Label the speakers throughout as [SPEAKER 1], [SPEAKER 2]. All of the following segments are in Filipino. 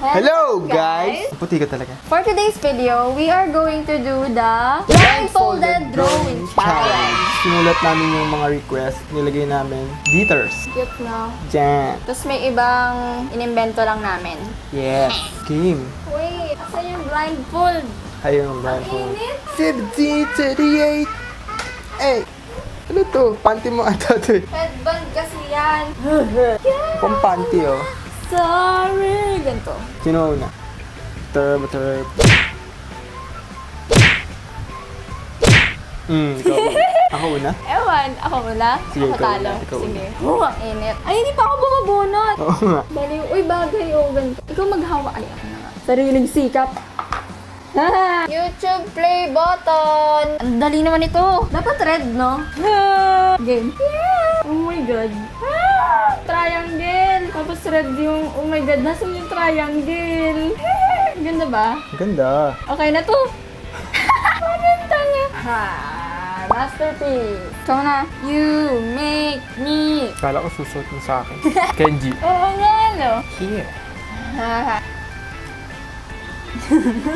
[SPEAKER 1] Hello guys! Puti ka talaga.
[SPEAKER 2] For today's video, we are going to do the blindfolded drawing challenge.
[SPEAKER 1] Sinulat namin yung mga request. Nilagay namin Dieters.
[SPEAKER 2] Cute, no?
[SPEAKER 1] Diyan.
[SPEAKER 2] Tapos may ibang inimbento lang namin.
[SPEAKER 1] Yes. Game.
[SPEAKER 2] Wait, asan yung blindfold?
[SPEAKER 1] Ayun, blindfold.
[SPEAKER 2] Init?
[SPEAKER 1] 1738. Hey! Ano to? Panty mo ata to eh.
[SPEAKER 2] Headband kasi yan.
[SPEAKER 1] Pang panty oh.
[SPEAKER 2] Sorry! Ganito.
[SPEAKER 1] Sino una? Turb. Ikaw una. Ako una?
[SPEAKER 2] Ewan, ako muna.
[SPEAKER 1] Sige,
[SPEAKER 2] ako
[SPEAKER 1] ikaw
[SPEAKER 2] talo.
[SPEAKER 1] una, ikaw
[SPEAKER 2] Sige. Ang init. Ay, hindi pa ako bumabunot.
[SPEAKER 1] Oo nga.
[SPEAKER 2] Bali, uy, bagay o ganito. Ikaw maghawa. Ay, ako na nga. Sariling sikap. YouTube play button. Ang dali naman ito. Dapat red, no? Game. Oh my God. Triangle. Tapos red yung, oh my God, nasan yung triangle? Ganda ba?
[SPEAKER 1] Ganda.
[SPEAKER 2] Okay na to. Maganda nga. Masterpiece. Ikaw na. You make me.
[SPEAKER 1] Kala ko susuot mo sa akin. Kenji.
[SPEAKER 2] Oo nga, no?
[SPEAKER 1] Here.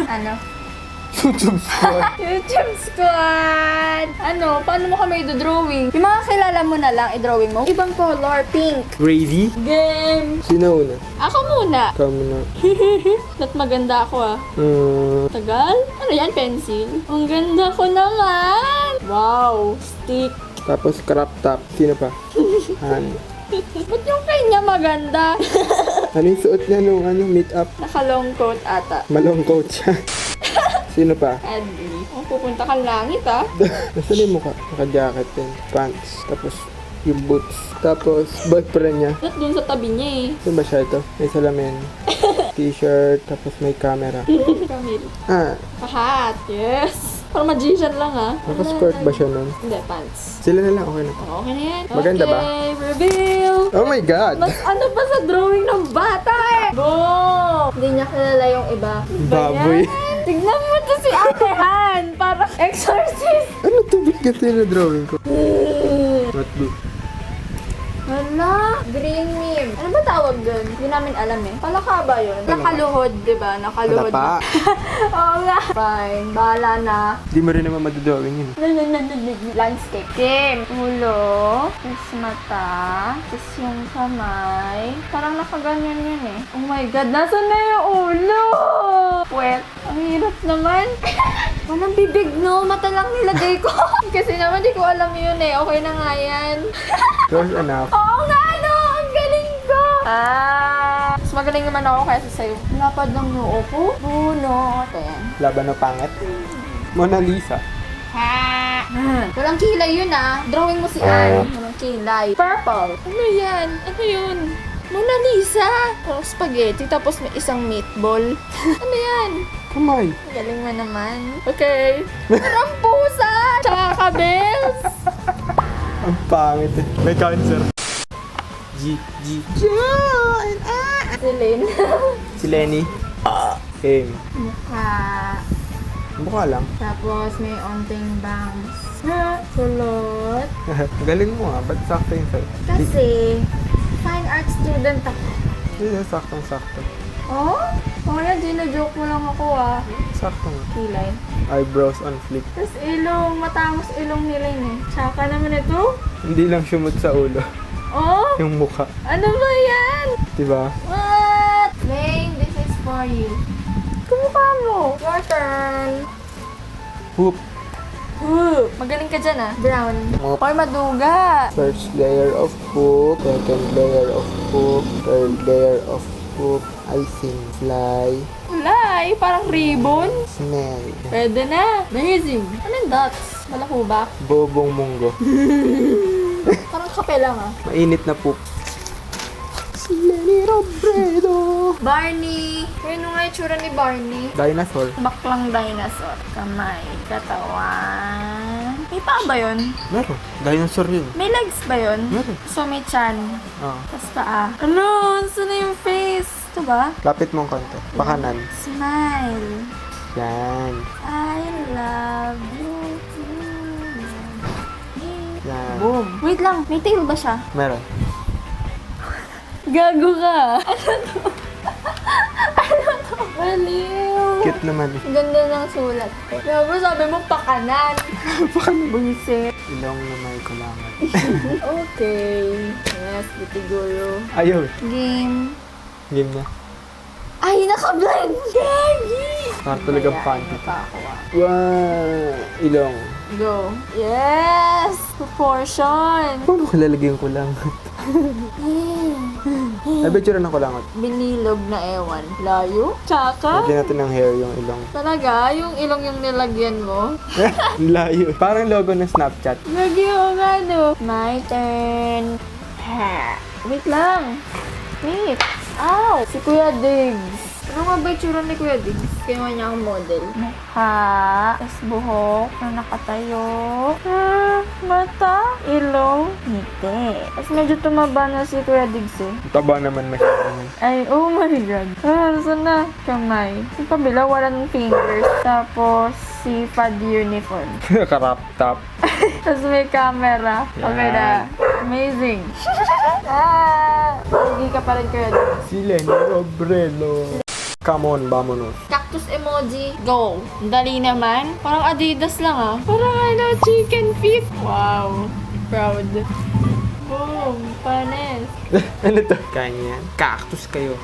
[SPEAKER 2] Ano?
[SPEAKER 1] YouTube squad.
[SPEAKER 2] YouTube squad! Ano? Paano mo kami i-drawing? Yung mga kilala mo na lang, i-drawing mo. Ibang color, pink.
[SPEAKER 1] Gravy.
[SPEAKER 2] Game!
[SPEAKER 1] Sino una?
[SPEAKER 2] Ako muna.
[SPEAKER 1] Ikaw muna.
[SPEAKER 2] Ba't maganda ako ah? Tagal? Ano yan? Pencil? Ang ganda ko naman! Wow! Stick.
[SPEAKER 1] Tapos crop top. Sino pa? Han.
[SPEAKER 2] Ba't yung kanya maganda?
[SPEAKER 1] Ano yung suot niya nung meet up?
[SPEAKER 2] Naka-long coat ata.
[SPEAKER 1] Malong coat siya. Sino pa?
[SPEAKER 2] Adley. Oh, pupunta kang langit ah.
[SPEAKER 1] Nasaan yung mukha? Naka-jacket din. Pants. Tapos yung boots. Tapos boyfriend niya.
[SPEAKER 2] Ba't dun sa tabi niya eh?
[SPEAKER 1] Saan ba siya ito? May salamin. T-shirt. Tapos may camera.
[SPEAKER 2] Camille. Pahat. Yes! Parang magician lang ah.
[SPEAKER 1] Naka-skirt ba siya nun?
[SPEAKER 2] Hindi, pants.
[SPEAKER 1] Sila na lang. Okay na.
[SPEAKER 2] Okay na yan.
[SPEAKER 1] Maganda ba?
[SPEAKER 2] Okay, reveal!
[SPEAKER 1] Oh my God!
[SPEAKER 2] Mas ano pa sa drawing ng bata eh? Boom! Hindi niya kilala yung iba.
[SPEAKER 1] Baboy.
[SPEAKER 2] Tignan mo to si Ate Han! Parang exorcist!
[SPEAKER 1] Ano to? Ba't ganito yung drawing ko? Notebook.
[SPEAKER 2] Hala, green meme. Ano ba tawag dun? Hindi namin alam eh. Palaka ba yun? Nakaluhod, di ba? Nakaluhod.
[SPEAKER 1] Wala pa.
[SPEAKER 2] Oo nga. Fine, bahala na.
[SPEAKER 1] Di mo rin naman madodrawing yun.
[SPEAKER 2] Landscape. Game. Ulo. Tapos mata. Tapos yung kamay. Parang nakaganyan yun eh. Oh my God, nasan na yung ulo? Puwet. Ang hirap naman. Walang bibig, no? Mata lang nilagay ko. Kasi naman di ko alam yun eh. Okay na nga yan.
[SPEAKER 1] Close enough.
[SPEAKER 2] Oo nga, no? Ang galing ko! Mas magaling naman ako kaysa sa'yo. Lapad lang yung upo. Bunot. Ayan.
[SPEAKER 1] Laban na pangit. Mona Lisa.
[SPEAKER 2] Walang kilay yun ah. Drawing mo si Anne. Walang kilay. Purple. Ano yan? Ano yun? Mona Lisa. Parang spaghetti tapos may isang meatball. Ano yan?
[SPEAKER 1] Kamay.
[SPEAKER 2] Ang galing mo naman. Okay. Parang pusa! Tsaka kabels!
[SPEAKER 1] Ang pangit eh. May cancer. John!
[SPEAKER 2] Si Lynn.
[SPEAKER 1] Si Lenny. Aim.
[SPEAKER 2] Mukha.
[SPEAKER 1] Mukha lang.
[SPEAKER 2] Tapos may onting bangs. Kulot.
[SPEAKER 1] Galing mo ah. Ba't sakto yung sa'yo?
[SPEAKER 2] Kasi, fine art student ako.
[SPEAKER 1] Hindi, saktong-sakto.
[SPEAKER 2] Oh? Kaya gina-joke mo lang ako ah.
[SPEAKER 1] Sakto nga.
[SPEAKER 2] Kilay.
[SPEAKER 1] Eyebrows on flick.
[SPEAKER 2] Tapos ilong, matangos ilong nila yun eh. Tsaka naman ito.
[SPEAKER 1] Hindi lang shumot sa ulo.
[SPEAKER 2] Oh?
[SPEAKER 1] Yung mukha.
[SPEAKER 2] Ano ba yan?
[SPEAKER 1] Diba?
[SPEAKER 2] What? Lane, this is for you. Kumukha mo. Your turn.
[SPEAKER 1] Hoop.
[SPEAKER 2] Magaling ka dyan ah. Brown. Or maduga.
[SPEAKER 1] First layer of hoop. Second layer of hoop. Third layer of hoop. Icing. Fly.
[SPEAKER 2] Kulay, parang ribbon.
[SPEAKER 1] Smell.
[SPEAKER 2] Pwede na. Amazing. Anong dots? Malako ba?
[SPEAKER 1] Bobong munggo.
[SPEAKER 2] Parang kape lang ah.
[SPEAKER 1] Mainit na poop. Si Lenny Robredo.
[SPEAKER 2] Barney. Ano nga yung tsura ni Barney?
[SPEAKER 1] Dinosaur.
[SPEAKER 2] Baklang dinosaur. Kamay. Katawan. May paa ba yun?
[SPEAKER 1] Meron. Dinosaur yun.
[SPEAKER 2] May legs ba yun?
[SPEAKER 1] Meron.
[SPEAKER 2] So may chan.
[SPEAKER 1] Oh.
[SPEAKER 2] Tapos paa. Ano? Saan na yung face? Ito ba?
[SPEAKER 1] Lapit mong konti. Pakanan.
[SPEAKER 2] Smile.
[SPEAKER 1] Yan.
[SPEAKER 2] I love you.
[SPEAKER 1] Yan.
[SPEAKER 2] Boom. Wait lang. May tail ba siya?
[SPEAKER 1] Meron.
[SPEAKER 2] Gago ka. Ano to? Ano
[SPEAKER 1] Hirap naman.
[SPEAKER 2] Ganda ng sulat ko. Pero sabi mo pakanan.
[SPEAKER 1] Pakanan.
[SPEAKER 2] Buisit.
[SPEAKER 1] Ilong na may kulangan.
[SPEAKER 2] Okay. Yes, bitiguro.
[SPEAKER 1] Ayaw.
[SPEAKER 2] Game.
[SPEAKER 1] Game na.
[SPEAKER 2] Ay, naka-blind! Gagi!
[SPEAKER 1] Parang talagang panty.
[SPEAKER 2] Nakakuha.
[SPEAKER 1] Wow! Ilong.
[SPEAKER 2] Go. Yes! Proportion.
[SPEAKER 1] Paano ko lalagyan ko lang? Ay, bitsura ng kulangot.
[SPEAKER 2] Binilog na ewan. Layo? Tsaka?
[SPEAKER 1] Lagyan natin ng hair yung ilong.
[SPEAKER 2] Talaga? Yung ilong yung nilagyan mo?
[SPEAKER 1] Layo. Parang logo ng Snapchat.
[SPEAKER 2] Lagi ko nga, no? My turn. Ha. Wait lang. Wait. Ow! Si Kuya Diggs. Ano nga ba yung tsura ni Kuya Diggs? Kaya niya akong model. Mukha. Tas buhok na nakatayo. Mata. Ilong. Ngiti. Tas medyo tumaba na si Kuya Diggs eh.
[SPEAKER 1] Taba naman masyado.
[SPEAKER 2] Ay, oh my God. Saan na? Kamay. Yung kabila, walang fingers. Tapos, si Fad uniform.
[SPEAKER 1] Karap top.
[SPEAKER 2] Tapos may camera. Okay na. Amazing. Hindi ka pa rin Kuya Diggs.
[SPEAKER 1] Si Lenny Robredo. Come on, vamonos.
[SPEAKER 2] Cactus emoji. Go. Dali naman. Parang Adidas lang ah. Parang chicken feet. Wow. Proud. Boom. Panes.
[SPEAKER 1] Ano to? Kanya. Cactus kayo.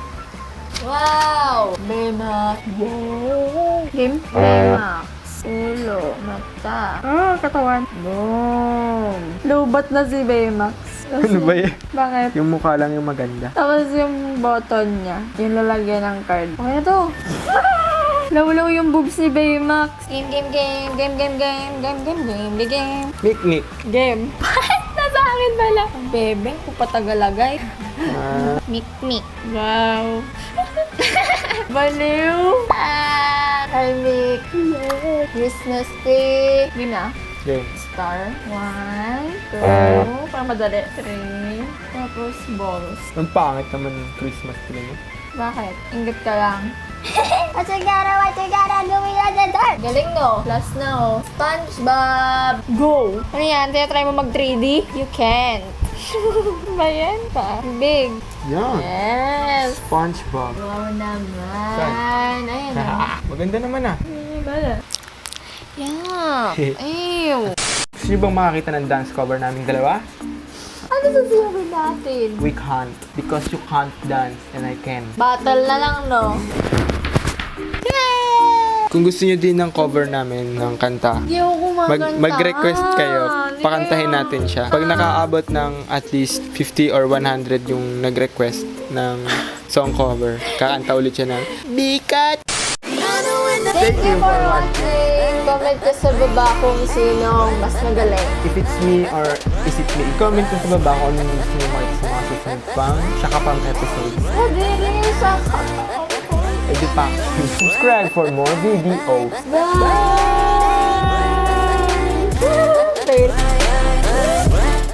[SPEAKER 2] Wow. Baymax. Wow. Game. Baymax. Ulo. Mata. Katawan. Boom. Lobat na si Baymax.
[SPEAKER 1] Ano ba yan?
[SPEAKER 2] Bakit?
[SPEAKER 1] Yung mukha lang yung maganda.
[SPEAKER 2] Tapos yung button niya, yung lalagyan ng card. Okay na to. Lawlaw yung boobs ni Baymax. Game, game, game, game, game, game, game, game, game, game, game.
[SPEAKER 1] Nick.
[SPEAKER 2] Game. Nasa akin pala. Bebe, kupatagalagay. Mik. Wow. Baliw. Hi, Mick. Christmas tree. Game na.
[SPEAKER 1] Game.
[SPEAKER 2] Star. 1, 2, parang madali. 3, tapos balls.
[SPEAKER 1] Ang pangit naman ng Christmas tree mo.
[SPEAKER 2] Bakit? Ingat ka lang. What you gotta do with the dark? Galing no? Last na oh. SpongeBob! Go! Ano yan? Tinatry mo mag 3D? You can't. Ba yan pa? Big.
[SPEAKER 1] Yan.
[SPEAKER 2] Yes!
[SPEAKER 1] SpongeBob.
[SPEAKER 2] Wow naman. Ayan oh.
[SPEAKER 1] Maganda naman ah.
[SPEAKER 2] Bala. Yeah. Ew.
[SPEAKER 1] Gusto niyo bang makakita ng dance cover naming dalawa?
[SPEAKER 2] Ano sasabi natin?
[SPEAKER 1] We can't. Because you can't dance and I can.
[SPEAKER 2] Battle na lang no?
[SPEAKER 1] Kung gusto niyo din ng cover namin ng kanta,
[SPEAKER 2] Hindi ako kumakanta.
[SPEAKER 1] mag-request kayo. Pakantahin natin siya. Pag nakaabot ng at least 50 or 100 yung nag-request ng song cover, kakanta ulit siya ng Bikat!
[SPEAKER 2] Thank you for watching. Comment ka sa baba kung sinong mas magaling.
[SPEAKER 1] If it's me or is it me, comment ko sa baba kung anong gusto niyo makita sa mga susunod pang saka pang episodes.
[SPEAKER 2] Madiri sa
[SPEAKER 1] Edi pa. Subscribe for more videos.
[SPEAKER 2] Bye!